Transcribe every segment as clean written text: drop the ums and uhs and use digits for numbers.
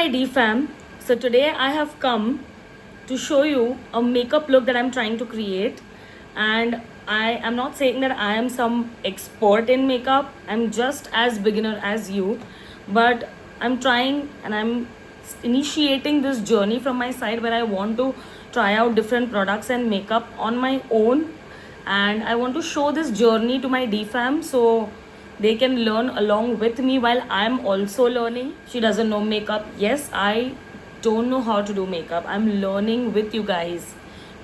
my D fam. So today I have come to show you a makeup look that I'm trying to create, and I am not saying that I am some expert in makeup. I'm just as beginner as you, but I'm trying and I'm initiating this journey from my side where I want to try out different products and makeup on my own, and I want to show this journey to my D fam so they can learn along with me while I'm also learning. She doesn't know makeup. Yes, I don't know how to do makeup. I'm learning with you guys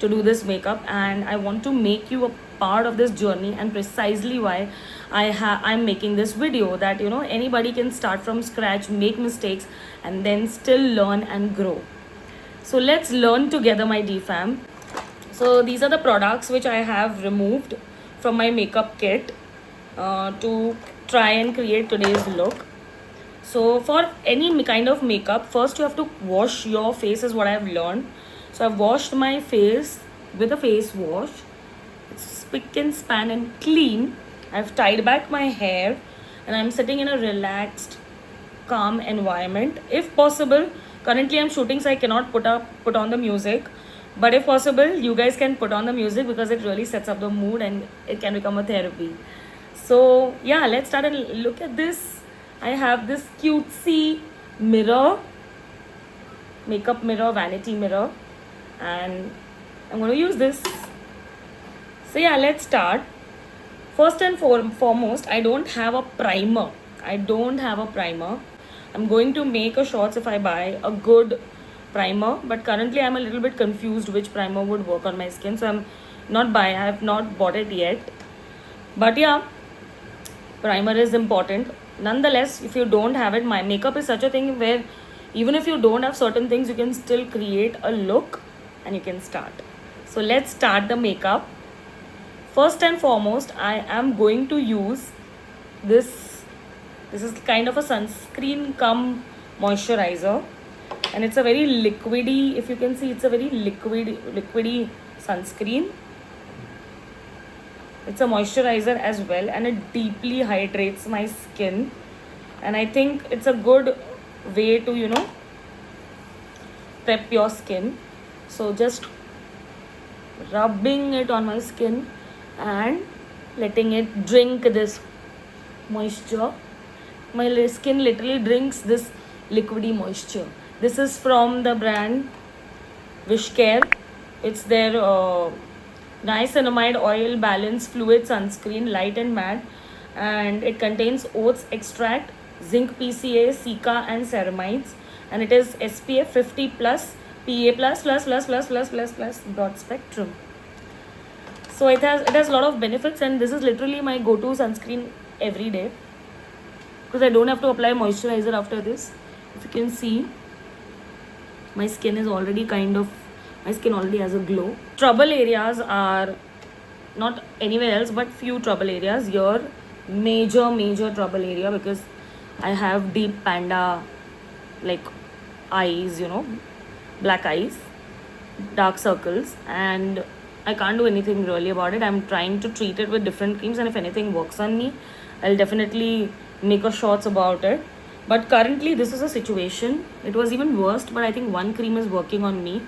to do this makeup, and I want to make you a part of this journey, and precisely why I'm making this video, that anybody can start from scratch, make mistakes, and then still learn and grow. So let's learn together, my D fam. So these are the products which I have removed from my makeup kit to try and create today's look. So for any kind of makeup, first you have to wash your face, is what I've learned. So I've washed my face with a face wash. It's spick and span and clean. I've tied back my hair and I'm sitting in a relaxed, calm environment. If possible, currently I'm shooting, so I cannot put on the music. But if possible, you guys can put on the music because it really sets up the mood and it can become a therapy. So yeah, let's start and look at this. I have this cutesy mirror, makeup mirror, vanity mirror, and I'm going to use this. So yeah, let's start. First and foremost, I don't have a primer. I'm going to make a shorts if I buy a good primer, but currently I'm a little bit confused which primer would work on my skin, so I have not bought it yet. But yeah, primer is important. Nonetheless, if you don't have it, my makeup is such a thing where even if you don't have certain things, you can still create a look and you can start. So let's start the makeup. First and foremost, I am going to use this. This is kind of a sunscreen cum moisturizer, and it's a very liquidy, if you can see, it's a very liquidy sunscreen. It's a moisturizer as well, and it deeply hydrates my skin, and I think it's a good way to prep your skin. So just rubbing it on my skin and letting it drink this moisture. My skin literally drinks this liquidy moisture. This is from the brand Wishcare. It's their niacinamide oil balance fluid sunscreen, light and matte, and it contains oats extract, zinc PCA, cica and ceramides, and it is SPF 50 plus, PA plus broad spectrum. So it has a lot of benefits, and this is literally my go-to sunscreen every day because I don't have to apply moisturizer after this. If you can see, my skin already has a glow. Trouble areas are not anywhere else, but few trouble areas. Here, major trouble area, because I have deep panda like eyes, black eyes, dark circles, and I can't do anything really about it. I'm trying to treat it with different creams, and if anything works on me, I'll definitely make a shorts about it. But currently this is a situation. It was even worse, but I think one cream is working on me,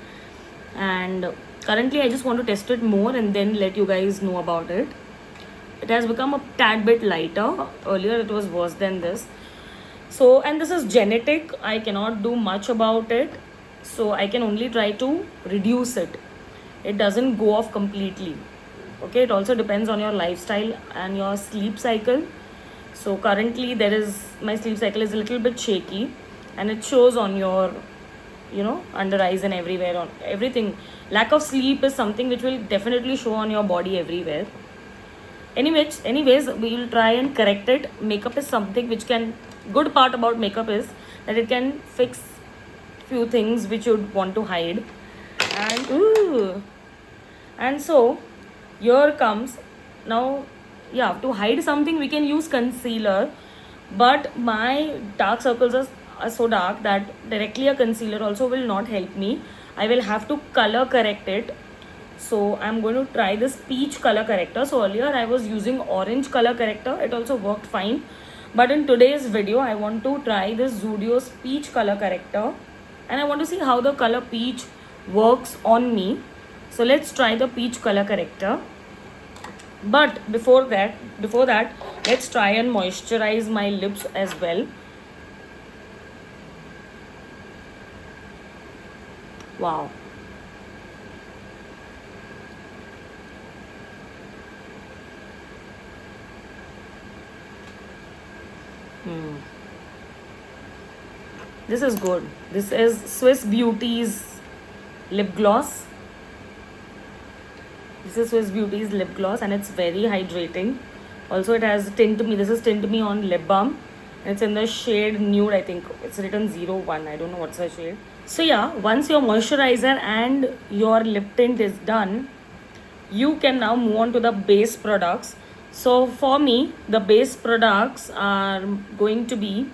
and currently I just want to test it more and then let you guys know about it. It has become a tad bit lighter. Earlier it was worse than this. So, and this is genetic. I cannot do much about it, so I can only try to reduce it. It doesn't go off completely. Okay, it also depends on your lifestyle and your sleep cycle. So currently my sleep cycle is a little bit shaky, and it shows on your under eyes and everywhere, on everything. Lack of sleep is something which will definitely show on your body everywhere. Anyways, we will try and correct it. Makeup is something which good part about makeup is that it can fix few things which you'd want to hide. And so here comes now. Yeah, to hide something we can use concealer, but my dark circles are so dark that directly a concealer also will not help me. I will have to color correct it. So I'm going to try this peach color corrector. So earlier I was using orange color corrector. It also worked fine, But in today's video, I want to try this Zudio's peach color corrector, and I want to see how the color peach works on me. So let's try the peach color corrector. But before that, let's try and moisturize my lips as well. Wow. This is good. This is Swiss Beauty's lip gloss. This is Swiss Beauty's lip gloss, and it's very hydrating. Also, it has Tint Me. This is Tint Me on lip balm. And it's in the shade nude, I think. It's written 01. I don't know what's the shade. So yeah, once your moisturizer and your lip tint is done, you can now move on to the base products. So for me, the base products are going to be,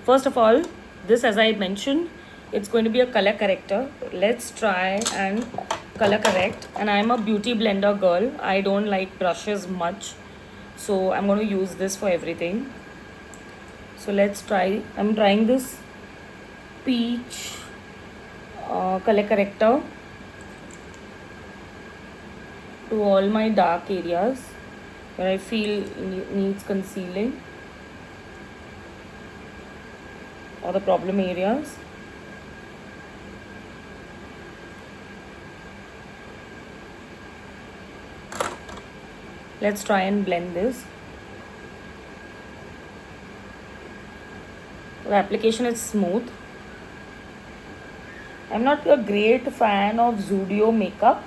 first of all, this, as I mentioned, it's going to be a color corrector. Let's try and color correct. And I'm a beauty blender girl. I don't like brushes much, so I'm going to use this for everything. So let's try. I'm trying this peach color corrector to all my dark areas where I feel needs concealing, or the problem areas. Let's try and blend this. The application is smooth. I'm not a great fan of Zudio makeup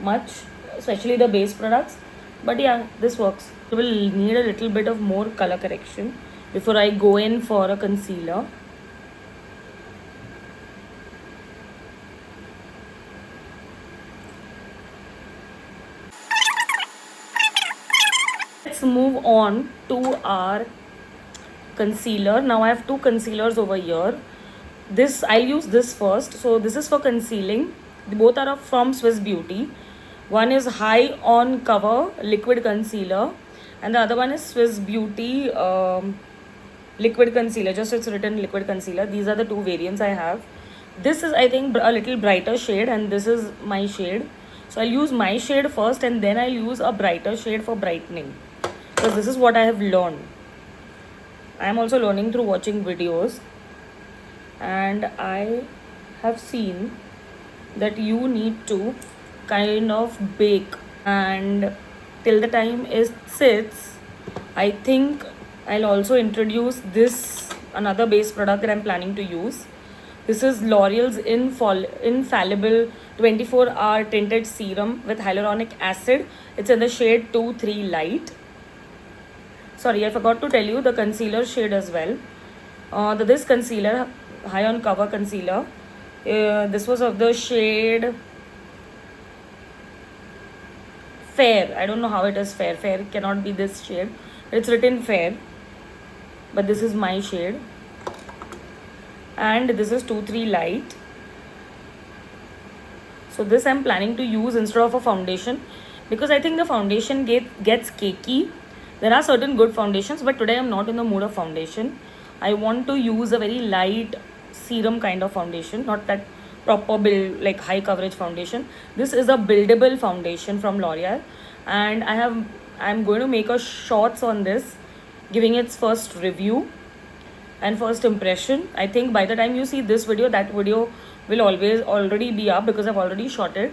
much, especially the base products, but yeah, this works. You will need a little bit of more color correction before I go in for a concealer. Let's move on to our concealer. Now I have two concealers over here. This, I'll use this first. So this is for concealing. Both are from Swiss Beauty. One is High On Cover Liquid Concealer, and the other one is Swiss Beauty Liquid Concealer. Just it's written Liquid Concealer. These are the two variants I have. This is, I think, a little brighter shade, and this is my shade. So I'll use my shade first, and then I'll use a brighter shade for brightening, because this is what I have learned. I am also learning through watching videos, and I have seen that you need to kind of bake, and till the time it sits, I think I'll also introduce this another base product that I'm planning to use. This is L'Oreal's Infallible 24-hour tinted serum with hyaluronic acid. It's in the shade 2-3 light. Sorry, I forgot to tell you the concealer shade as well. This concealer, High On Cover Concealer, this was of the shade Fair. I don't know how it is fair. Fair cannot be this shade. It's written Fair, but this is my shade. And this is 2-3 light. So this I'm planning to use instead of a foundation, because I think the foundation gets cakey. There are certain good foundations, but today I'm not in the mood of foundation. I want to use a very light serum kind of foundation, not that proper build like high coverage foundation. This is a buildable foundation from L'Oreal, and I'm going to make a shorts on this, giving its first review and first impression. I think by the time you see this video, that video will already be up, because I've already shot it.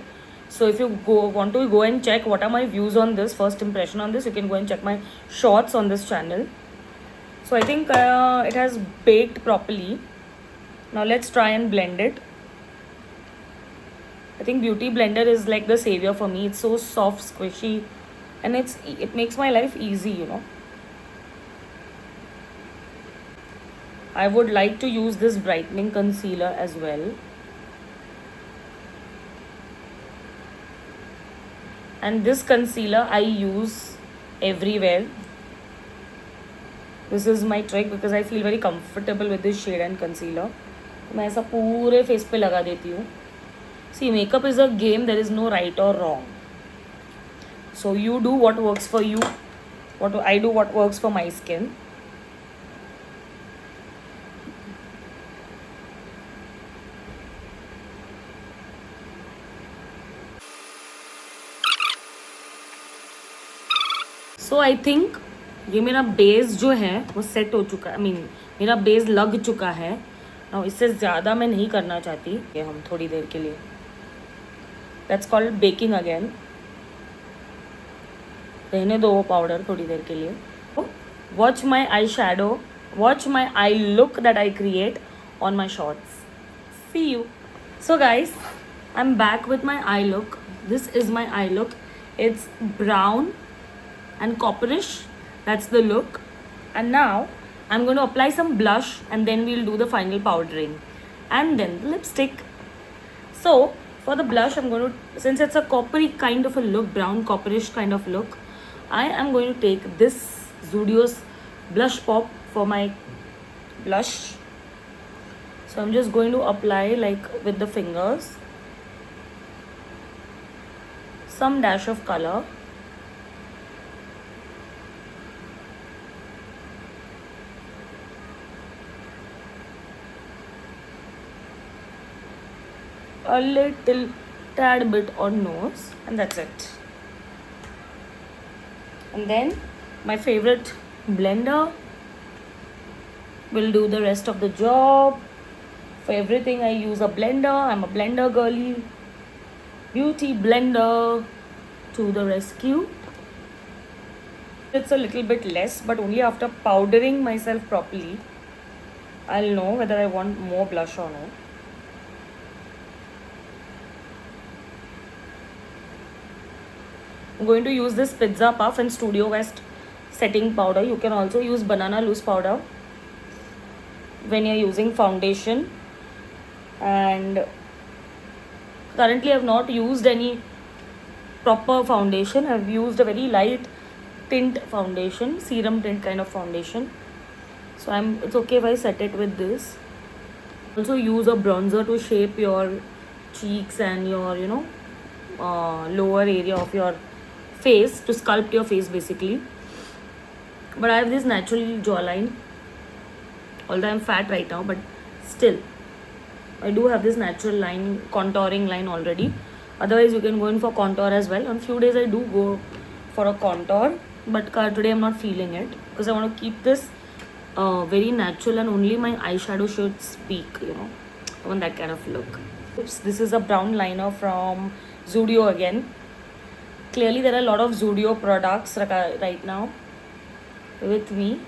So if you want to go and check what are my views on this, first impression on this, you can go and check my shorts on this channel. So I think it has baked properly. Now let's try and blend it. I think Beauty Blender is like the savior for me. It's so soft, squishy, and it makes my life easy, you know. I would like to use this brightening concealer as well. And this concealer I use everywhere. This is my trick, because I feel very comfortable with this shade and concealer. मैं ऐसा पूरे face पे लगा देती हूँ. See, makeup is a game. There is no right or wrong. So you do what works for you. I do what works for my skin. So I think ये मेरा base जो है वो सेट हो चुका है. मेरा बेस लग चुका है. Now इससे ज़्यादा मैं नहीं करना चाहती. ये हम थोड़ी देर के लिए. That's called baking again. रहने दो वो पाउडर थोड़ी देर के लिए. Watch my eyeshadow. Watch my eye look that I create on my shorts. See you. So guys, I'm back with my eye look. This is my eye look. It's brown and copperish. That's the look. And now I'm going to apply some blush and then we'll do the final powdering and then the lipstick. So for the blush, I'm going to, since it's a coppery kind of a look, brown copperish kind of look, I am going to take this Zudio's blush pop for my blush. So I'm just going to apply like with the fingers some dash of color. A little tad bit on nose and that's it. And then my favorite blender will do the rest of the job. For everything I use a blender. I'm a blender girly. Beauty blender to the rescue. It's a little bit less, but only after powdering myself properly I'll know whether I want more blush or not. I'm going to use this Pizza Puff and Studio West setting powder. You can also use banana loose powder when you're using foundation. And currently I've not used any proper foundation. I've used a very light tint foundation, serum tint kind of foundation. So it's okay if I set it with this. Also use a bronzer to shape your cheeks and your lower area of your face, to sculpt your face basically. But I have this natural jawline, although I'm fat right now, but still I do have this natural line, contouring line already. Otherwise you can go in for contour as well. On few days I do go for a contour, but today I'm not feeling it because I want to keep this very natural and only my eyeshadow should speak, I want that kind of look. Oops, this is a brown liner from Zudio again. Clearly there are a lot of Zudio products right now with me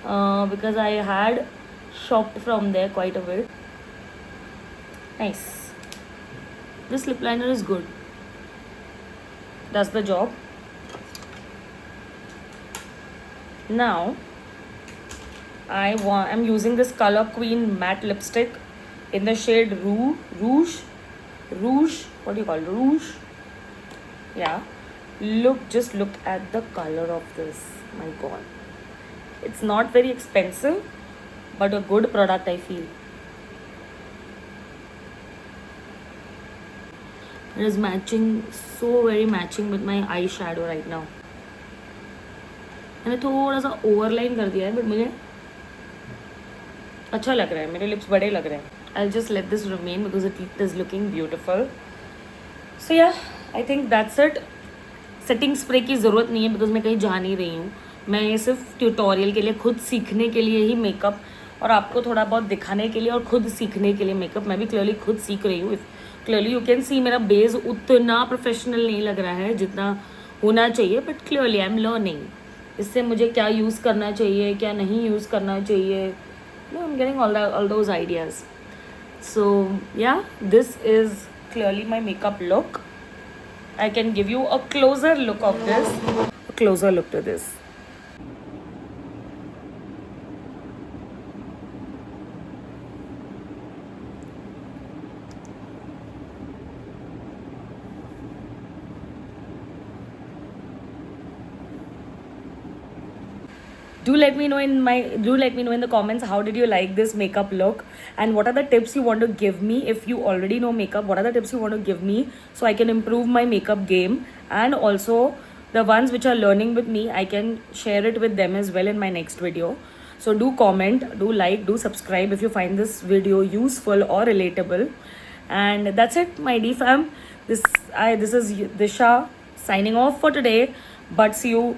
because I had shopped from there quite a bit. Nice. This lip liner is good. Does the job. Now I'm using this Color Queen matte lipstick in the shade Rouge. What do you call it? Rouge. Yeah. Just look at the color of this. My God. It's not very expensive, but a good product, I feel. It is matching, so very matching with my eyeshadow right now. मैंने थोड़ा सा overline कर दिया है, but मुझे अच्छा लग रहा है. मेरे लिप्स बड़े लग रहे हैं. I'll just let this remain because it is looking beautiful. So yeah, I think that's it. Setting spray की ज़रूरत नहीं है बिकॉज मैं कहीं जा नहीं रही हूँ. मैं ये सिर्फ ट्यूटोरियल के लिए, खुद सीखने के लिए ही मेकअप, और आपको थोड़ा बहुत दिखाने के लिए और खुद सीखने के लिए मेकअप. मैं भी क्लियरली खुद सीख रही हूँ. क्लियरली यू कैन सी मेरा बेस उतना प्रोफेशनल नहीं लग रहा है जितना होना चाहिए, but clearly I am learning. इससे मुझे क्या यूज़ करना चाहिए, क्या नहीं यूज़ करना चाहिए, I am getting all those ideas. So yeah, this is clearly my makeup look. I can give you a closer look of this, a closer look to this. Do let me know in the comments, how did you like this makeup look, and what are the tips you want to give me. If you already know makeup, what are the tips you want to give me so I can improve my makeup game. And also the ones which are learning with me, I can share it with them as well in my next video. So do comment, do like, do subscribe if you find this video useful or relatable. And that's it, my D fam. This is Disha signing off for today. But see you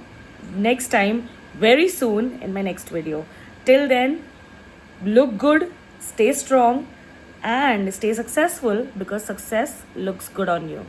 next time very soon in my next video. Till then, look good, stay strong, and stay successful because success looks good on you.